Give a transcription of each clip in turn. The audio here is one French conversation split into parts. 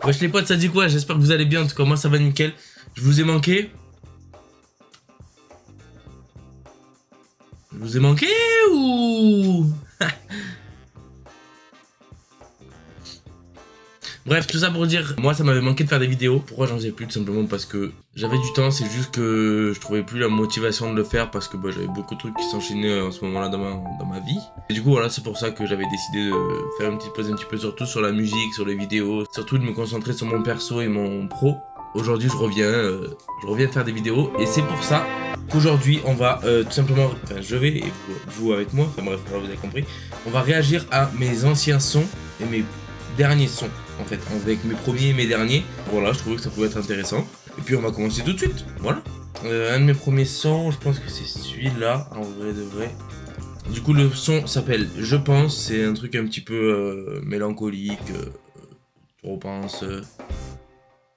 Wesh les potes, ça dit quoi? J'espère que vous allez bien, en tout cas moi ça va nickel. Je vous ai manqué. Je vous ai manqué ou... Bref, tout ça pour dire, moi ça m'avait manqué de faire des vidéos. Pourquoi j'en faisais plus? Tout simplement parce que j'avais du temps, c'est juste que je trouvais plus la motivation de le faire parce que j'avais beaucoup de trucs qui s'enchaînaient en ce moment-là dans ma vie. Et du coup voilà, c'est pour ça que j'avais décidé de faire une petite pause un petit peu surtout sur la musique, sur les vidéos, surtout de me concentrer sur mon perso et mon pro. Aujourd'hui je reviens faire des vidéos et c'est pour ça qu'aujourd'hui on va tout simplement, enfin je vais et vous avec moi, enfin bref, vous avez compris, on va réagir à mes anciens sons et mes derniers sons en fait, avec mes premiers et mes derniers. Voilà, je trouvais que ça pouvait être intéressant. Et puis on va commencer tout de suite, voilà. Un de mes premiers sons, je pense que c'est celui-là, en vrai de vrai. Du coup le son s'appelle Je pense, c'est un truc un petit peu mélancolique, je repense,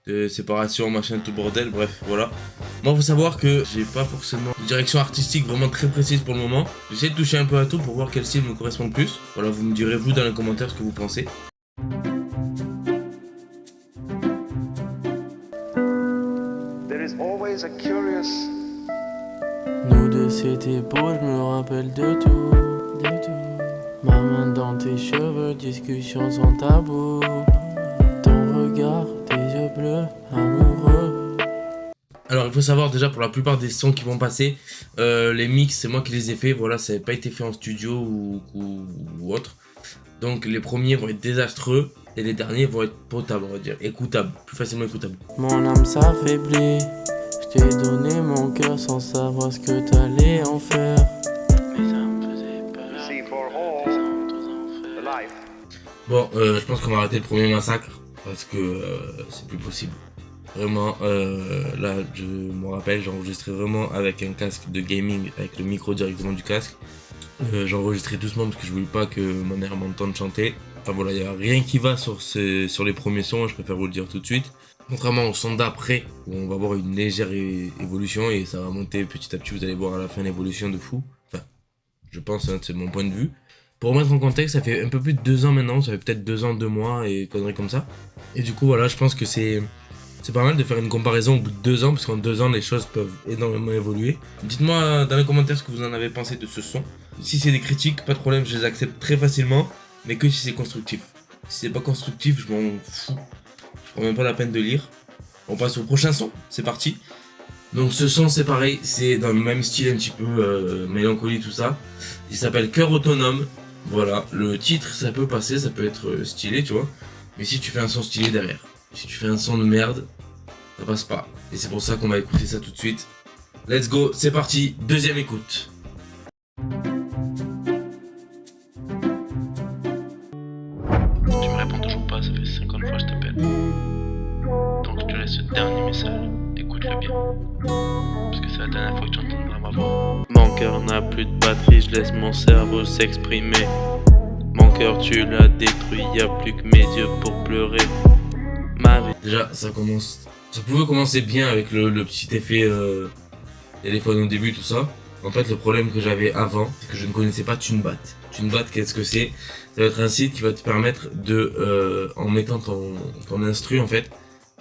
de séparation, machin, tout bordel, bref, voilà. Moi, faut savoir que j'ai pas forcément une direction artistique vraiment très précise pour le moment. J'essaie de toucher un peu à tout pour voir quel style me correspond le plus. Voilà, vous me direz vous dans les commentaires ce que vous pensez. There is always a curious. Nous deux c'était beau, je me rappelle de tout, de tout. Ma main dans tes cheveux, discussion sans tabou. Ton regard, tes yeux bleus, amoureux. Alors il faut savoir déjà pour la plupart des sons qui vont passer, les mix c'est moi qui les ai fait, voilà, ça n'a pas été fait en studio ou autre. Donc les premiers vont être désastreux et les derniers vont être potables, on va dire, écoutables, plus facilement écoutables. Mon âme s'affaiblit, je t'ai donné mon cœur sans savoir ce que t'allais en faire. Mais ça me faisait peur. See for all the life. Bon, je pense qu'on va arrêter le premier massacre parce que c'est plus possible. Vraiment, là, je me rappelle, j'ai enregistré vraiment avec un casque de gaming, avec le micro directement du casque. J'ai enregistré doucement parce que je voulais pas que ma mère m'entende chanter. Enfin voilà, il n'y a rien qui va sur les premiers sons, je préfère vous le dire tout de suite. Contrairement au son d'après, où on va voir une légère évolution et ça va monter petit à petit, vous allez voir à la fin l'évolution de fou. Enfin, je pense, hein, c'est mon point de vue. Pour remettre en contexte, ça fait un peu plus de 2 ans maintenant, ça fait peut-être 2 ans, 2 mois et conneries comme ça. Et du coup, voilà, je pense que c'est pas mal de faire une comparaison au bout de 2 ans, parce qu'en 2 ans, les choses peuvent énormément évoluer. Dites-moi dans les commentaires ce que vous en avez pensé de ce son. Si c'est des critiques, pas de problème, je les accepte très facilement, mais que si c'est constructif. Si c'est pas constructif, je m'en fous. Je prends même pas la peine de lire. On passe au prochain son, c'est parti. Donc ce son, c'est pareil, c'est dans le même style un petit peu mélancolie, tout ça. Il s'appelle Cœur autonome. Voilà, le titre, ça peut passer, ça peut être stylé, tu vois. Mais si tu fais un son stylé derrière, si tu fais un son de merde, ça passe pas. Et c'est pour ça qu'on va écouter ça tout de suite. Let's go, c'est parti, deuxième écoute. Tu me réponds toujours pas, ça fait 50 fois que je t'appelle. Donc je te laisse ce dernier message, écoute-le bien. Parce que c'est la dernière fois que tu entendras ma voix. Mon cœur n'a plus de batterie, je laisse mon cerveau s'exprimer. Mon cœur tu l'as détruit, y a plus que mes yeux pour pleurer. Ma vie. Déjà, ça pouvait commencer bien avec le petit effet téléphone au début, tout ça. En fait, le problème que j'avais avant, c'est que je ne connaissais pas TuneBat. TuneBat, qu'est-ce que c'est? Ça va être un site qui va te permettre de, en mettant ton instru, en fait,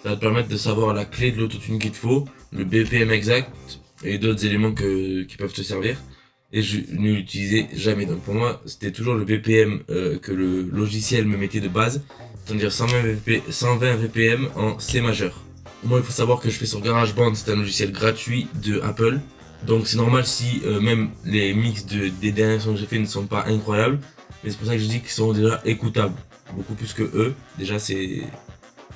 ça va te permettre de savoir la clé de l'autotune qu'il te faut, le BPM exact et d'autres éléments qui peuvent te servir. Et je ne l'utilisais jamais. Donc pour moi, c'était toujours le BPM que le logiciel me mettait de base, c'est-à-dire 120 VPM en C majeur. Moi, il faut savoir que je fais sur GarageBand, c'est un logiciel gratuit de Apple. Donc c'est normal si même les mix des derniers sons que j'ai fait ne sont pas incroyables. Mais c'est pour ça que je dis qu'ils sont déjà écoutables. Beaucoup plus que eux. Déjà, ça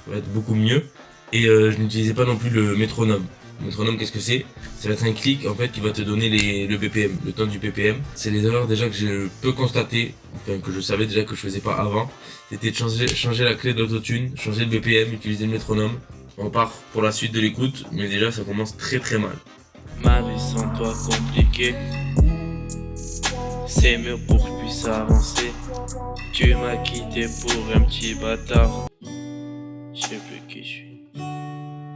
va être beaucoup mieux. Et je n'utilisais pas non plus le métronome. Le métronome, qu'est-ce que c'est? Ça va être un clic en fait qui va te donner le BPM, le temps du BPM. C'est les erreurs déjà que je peux constater, enfin que je savais déjà que je faisais pas avant. C'était de changer la clé de l'autotune, changer le BPM, utiliser le métronome. On part pour la suite de l'écoute, mais déjà ça commence très très mal. Ma vie sans toi compliquée. C'est mieux pour que je puisse avancer. Tu m'as quitté pour un petit bâtard. Je sais plus qui je suis.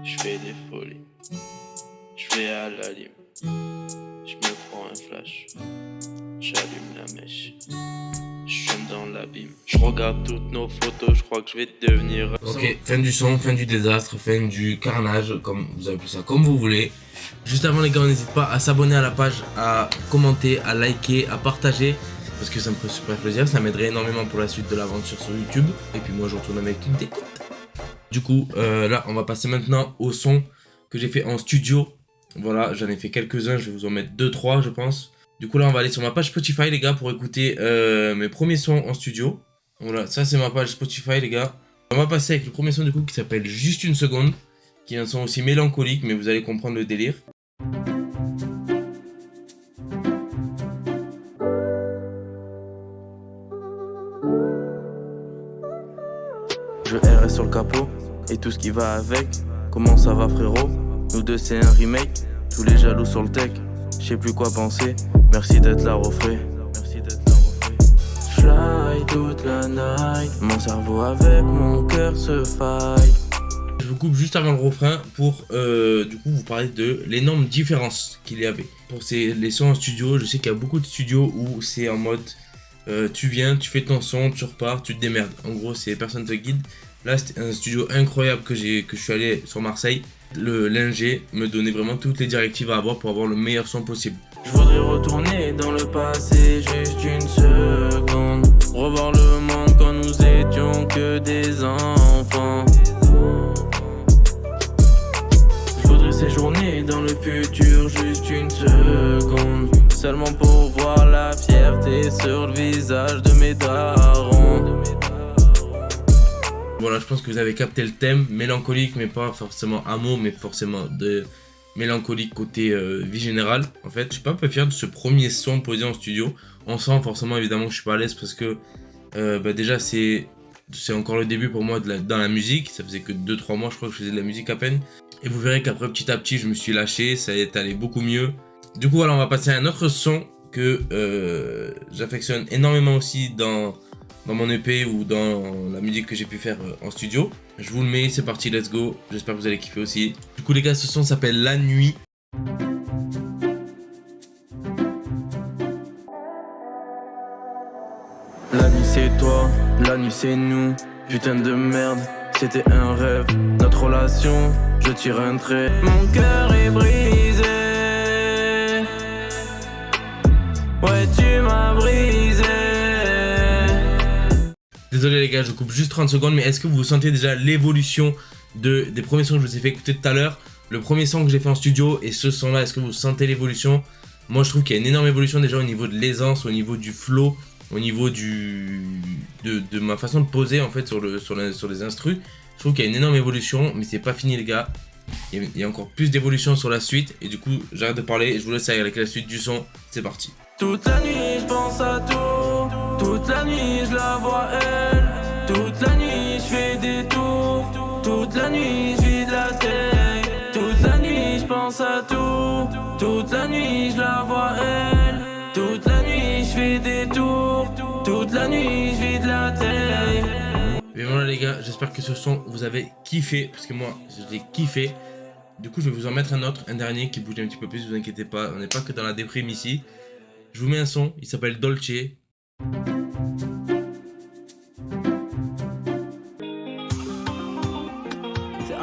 Je fais des folies. Je vais à la lime. Je me prends un flash. J'allume la mèche. Je fume dans l'abîme. Je regarde toutes nos photos, je crois que je vais devenir. Ok, fin du son, fin du désastre, fin du carnage, comme vous appelez ça comme vous voulez. Juste avant les gars, n'hésitez pas à s'abonner à la page, à commenter, à liker, à partager. Parce que ça me ferait super plaisir, ça m'aiderait énormément pour la suite de l'aventure sur YouTube. Et puis moi je retourne avec une découte. Du coup, là on va passer maintenant au son que j'ai fait en studio. Voilà, j'en ai fait quelques-uns, je vais vous en mettre 2-3 je pense. Du coup là on va aller sur ma page Spotify les gars pour écouter mes premiers sons en studio. Voilà, ça c'est ma page Spotify les gars. On va passer avec le premier son du coup qui s'appelle Juste une seconde. Qui est un son aussi mélancolique mais vous allez comprendre le délire. Je errais sur le capot et tout ce qui va avec. Comment ça va frérot? Nous deux c'est un remake. Tous les jaloux sur le tech. Je sais plus quoi penser. Merci d'être là refait. Fly toute la night. Mon cerveau avec mon cœur se faille. Je vous coupe juste avant le refrain pour du coup vous parler de l'énorme différence qu'il y avait. Pour les sons en studio, je sais qu'il y a beaucoup de studios où c'est en mode tu viens, tu fais ton son, tu repars, tu te démerdes. En gros, c'est personne te guide. Là, c'était un studio incroyable que je suis allé sur Marseille. L'ingé me donnait vraiment toutes les directives à avoir pour avoir le meilleur son possible. Je voudrais retourner dans le passé juste une seconde. Revoir le monde quand nous étions que des enfants. Je voudrais séjourner dans le futur juste une seconde. Seulement pour voir la fierté sur le visage de mes darons. Voilà, je pense que vous avez capté le thème, mélancolique mais pas forcément amour, mais forcément de mélancolique côté vie générale. En fait, je suis pas un peu fier de ce premier son posé en studio. On sent forcément évidemment que je suis pas à l'aise parce que déjà c'est encore le début pour moi dans la musique. Ça faisait que 2-3 mois je crois que je faisais de la musique à peine. Et vous verrez qu'après petit à petit je me suis lâché, ça est allé beaucoup mieux. Du coup voilà, on va passer à un autre son que j'affectionne énormément aussi dans mon EP ou dans la musique que j'ai pu faire en studio. Je vous le mets, c'est parti, let's go. J'espère que vous allez kiffer aussi. Du coup les gars, ce son s'appelle La Nuit. La nuit c'est toi, la nuit c'est nous. Putain de merde, c'était un rêve. Notre relation, je tire un trait. Mon cœur est brisé. Ouais, tu m'as brisé. Désolé les gars, je coupe juste 30 secondes, mais est-ce que vous sentez déjà l'évolution des premiers sons que je vous ai fait écouter tout à l'heure? Le premier son que j'ai fait en studio et ce son là, est-ce que vous sentez l'évolution? Moi je trouve qu'il y a une énorme évolution déjà au niveau de l'aisance, au niveau du flow, au niveau de ma façon de poser en fait sur les instrus. Je trouve qu'il y a une énorme évolution, mais c'est pas fini les gars. Il y a encore plus d'évolution sur la suite et du coup j'arrête de parler et je vous laisse avec la suite du son, c'est parti. Toute la nuit je pense à tout. Toute la nuit je la vois elle. Toute la nuit je fais des tours. Toute la nuit je vis de la tête. Toute la nuit je pense à tout. Toute la nuit je la vois elle. Toute la nuit je fais des tours. Toute la nuit je vis de la tête. Et voilà les gars, j'espère que ce son vous avez kiffé, parce que moi je l'ai kiffé. Du coup je vais vous en mettre un autre, un dernier qui bouge un petit peu plus, vous inquiétez pas, on n'est pas que dans la déprime ici. Je vous mets un son, il s'appelle Dolce. C'est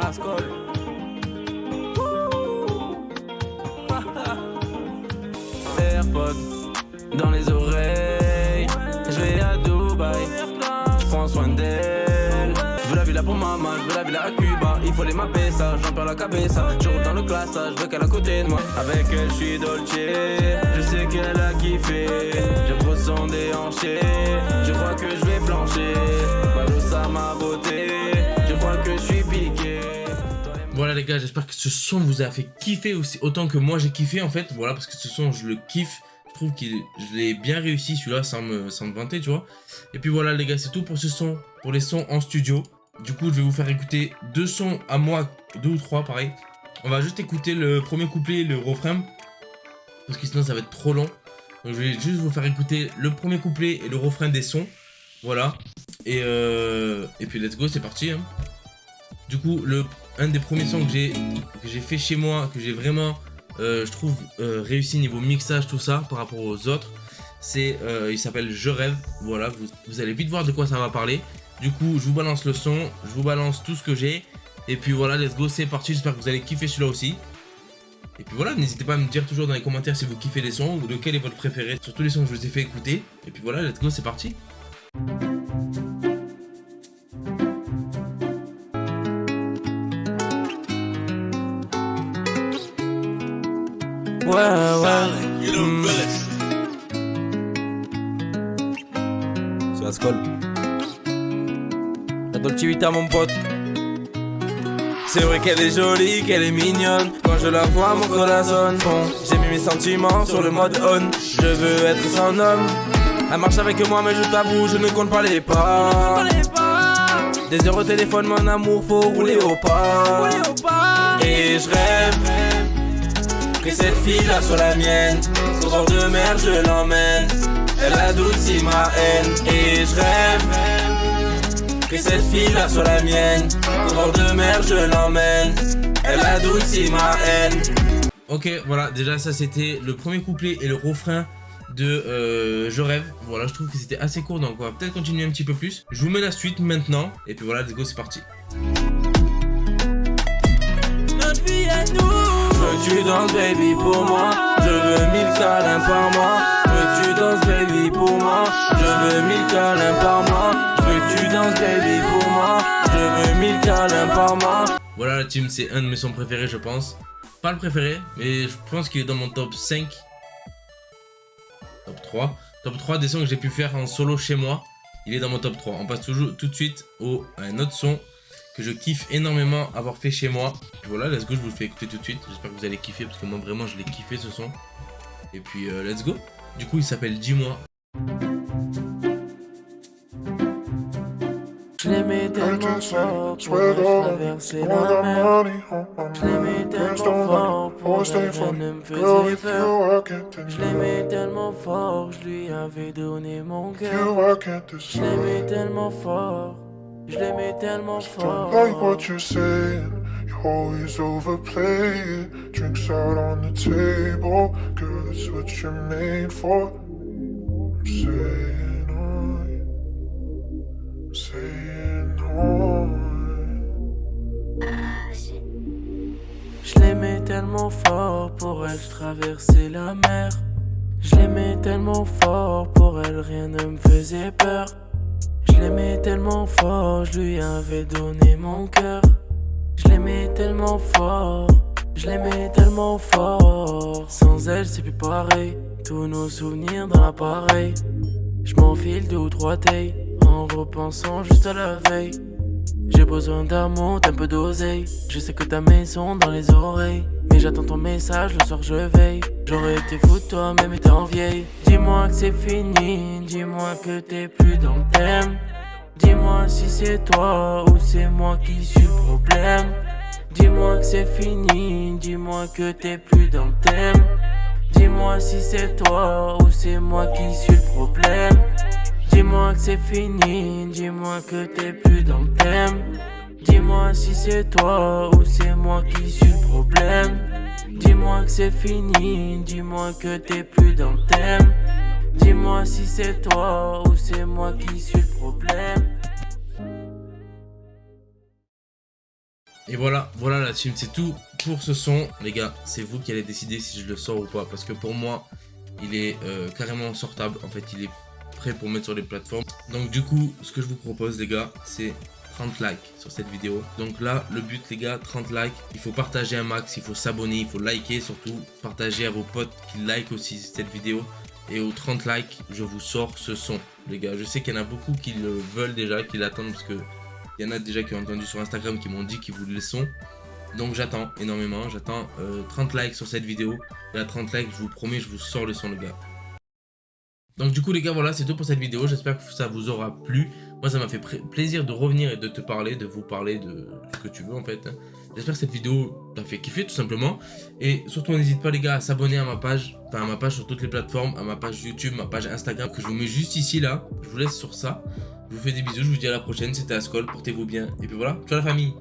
Ascol. AirPods dans les oreilles. Je vais à Dubaï, je prends soin d'elle. Je veux la villa pour maman, je veux la villa à Cuba. Il faut les mapper ça, j'en perds la cabeza. Je roule dans le classage, je veux qu'elle à côté de moi. Avec elle je suis Dolce, je sais qu'elle a kiffé. Je pose son déhanché, je crois que je vais plancher. Balosa ma beauté, je crois que je suis piqué. Voilà les gars, j'espère que ce son vous a fait kiffer aussi, autant que moi j'ai kiffé en fait. Voilà, parce que ce son je le kiffe. Je trouve que je l'ai bien réussi celui-là sans me vanter, tu vois. Et puis voilà les gars, c'est tout pour ce son, pour les sons en studio. Du coup, je vais vous faire écouter 2 sons à moi, 2 ou 3 pareil. On va juste écouter le premier couplet et le refrain, parce que sinon ça va être trop long. Donc je vais juste vous faire écouter le premier couplet et le refrain des sons. Voilà. Et puis let's go, c'est parti. Hein. Du coup, un des premiers sons que j'ai fait chez moi, que j'ai vraiment, je trouve, réussi niveau mixage, tout ça, par rapport aux autres. c'est il s'appelle Je rêve. Voilà, vous allez vite voir de quoi ça va parler. Du coup, je vous balance le son, je vous balance tout ce que j'ai. Et puis voilà, let's go, c'est parti. J'espère que vous allez kiffer celui-là aussi. Et puis voilà, n'hésitez pas à me dire toujours dans les commentaires si vous kiffez les sons ou lequel est votre préféré. Sur tous les sons que je vous ai fait écouter. Et puis voilà, let's go, c'est parti. C'est la Skol. La Dolce Vita, mon pote. C'est vrai qu'elle est jolie, qu'elle est mignonne. Quand je la vois, mon corazon fond. J'ai mis mes sentiments sur le mode on. Je veux être son homme. Elle marche avec moi, mais je t'avoue, je ne compte pas les pas. Des heures au téléphone, mon amour, faut rouler au pas. Et je rêve que cette fille-là soit la mienne. Au bord de mer, je l'emmène. Elle adoucit ma haine. Et je rêve que cette fille-là soit la mienne. Au bord de mer, je l'emmène. Elle adoucit ma haine. Ok, voilà, déjà ça c'était le premier couplet et le refrain de Je rêve. Voilà, je trouve que c'était assez court, donc on va peut-être continuer un petit peu plus. Je vous mets la suite maintenant. Et puis voilà, let's go, c'est parti. Notre vie à nous. Veux-tu danses, baby, pour moi? Je veux 1000 câlins par mois. Veux-tu danses, baby, pour moi? Je veux 1000 câlins par mois. Veux-tu danses, baby, pour moi? Je veux 1000 câlins par mois. Voilà, la team, c'est un de mes sons préférés, je pense. Pas le préféré, mais je pense qu'il est dans mon top 5. Top 3. Top 3 des sons que j'ai pu faire en solo chez moi. Il est dans mon top 3. On passe toujours tout de suite à un autre son que je kiffe énormément avoir fait chez moi. Et voilà, let's go, je vous le fais écouter tout de suite. J'espère que vous allez kiffer parce que moi vraiment je l'ai kiffé ce son. Et puis let's go. Du coup il s'appelle Dis-moi. Je l'aimais tellement fort pour traverser la mer. Je l'aimais tellement fort pour elle, rien ne me faisait peur. Je l'aimais tellement fort, je lui avais donné mon cœur. Je l'aimais tellement fort, je l'aimais tellement fort. Like what you're saying, you always overplay it. Drinks out on the table, girl, that's what you're made for. I'm saying I'm saying Je l'aimais tellement fort, pour elle je traversais la mer. Je l'aimais tellement fort, pour elle rien ne me faisait peur. Je l'aimais tellement fort, je lui avais donné mon cœur. Je l'aimais tellement fort, je l'aimais tellement fort. Sans elle c'est plus pareil, tous nos souvenirs dans l'appareil. Je m'enfile 2 ou 3 tailles, en repensant juste à la veille. J'ai besoin d'amour, d'un peu d'oseille. Je sais que ta maison dans les oreilles, mais j'attends ton message, le soir je veille. J'aurais été fou de toi, même étant vieille. Dis-moi que c'est fini, dis-moi que t'es plus dans le thème. Dis-moi si c'est toi ou c'est moi qui suis le problème. Dis-moi que c'est fini, dis-moi que t'es plus dans le thème. Dis-moi si c'est toi ou c'est moi qui suis le problème. Dis-moi que c'est fini, dis-moi que t'es plus dans le thème. Dis-moi si c'est toi ou c'est moi qui suis le problème. Dis-moi que c'est fini, dis-moi que t'es plus dans le thème. Dis-moi si c'est toi ou c'est moi qui suis le problème. Et voilà, voilà la team, c'est tout pour ce son. Les gars, c'est vous qui allez décider si je le sors ou pas. Parce que pour moi, il est carrément sortable. En fait, il est prêt pour mettre sur les plateformes. Donc du coup, ce que je vous propose les gars, c'est 30 likes sur cette vidéo. Donc là, le but les gars, 30 likes. Il faut partager un max, il faut s'abonner, il faut liker surtout. Partager à vos potes qui like aussi cette vidéo. Et aux 30 likes, je vous sors ce son les gars. Je sais qu'il y en a beaucoup qui le veulent déjà, qui l'attendent parce que il y en a déjà qui ont entendu sur Instagram qui m'ont dit qu'ils voulaient le son. Donc j'attends énormément, j'attends 30 likes sur cette vidéo. Et à 30 likes, je vous promets, je vous sors le son les gars. Donc du coup les gars, voilà, c'est tout pour cette vidéo. J'espère que ça vous aura plu. Moi ça m'a fait plaisir de revenir et de te parler, de vous parler de ce que tu veux en fait. J'espère que cette vidéo t'a fait kiffer tout simplement. Et surtout n'hésite pas les gars à s'abonner à ma page. Enfin à ma page sur toutes les plateformes, à ma page YouTube, ma page Instagram que je vous mets juste ici là. Je vous laisse sur ça. Je vous fais des bisous, je vous dis à la prochaine. C'était Skol, portez-vous bien. Et puis voilà, ciao la famille.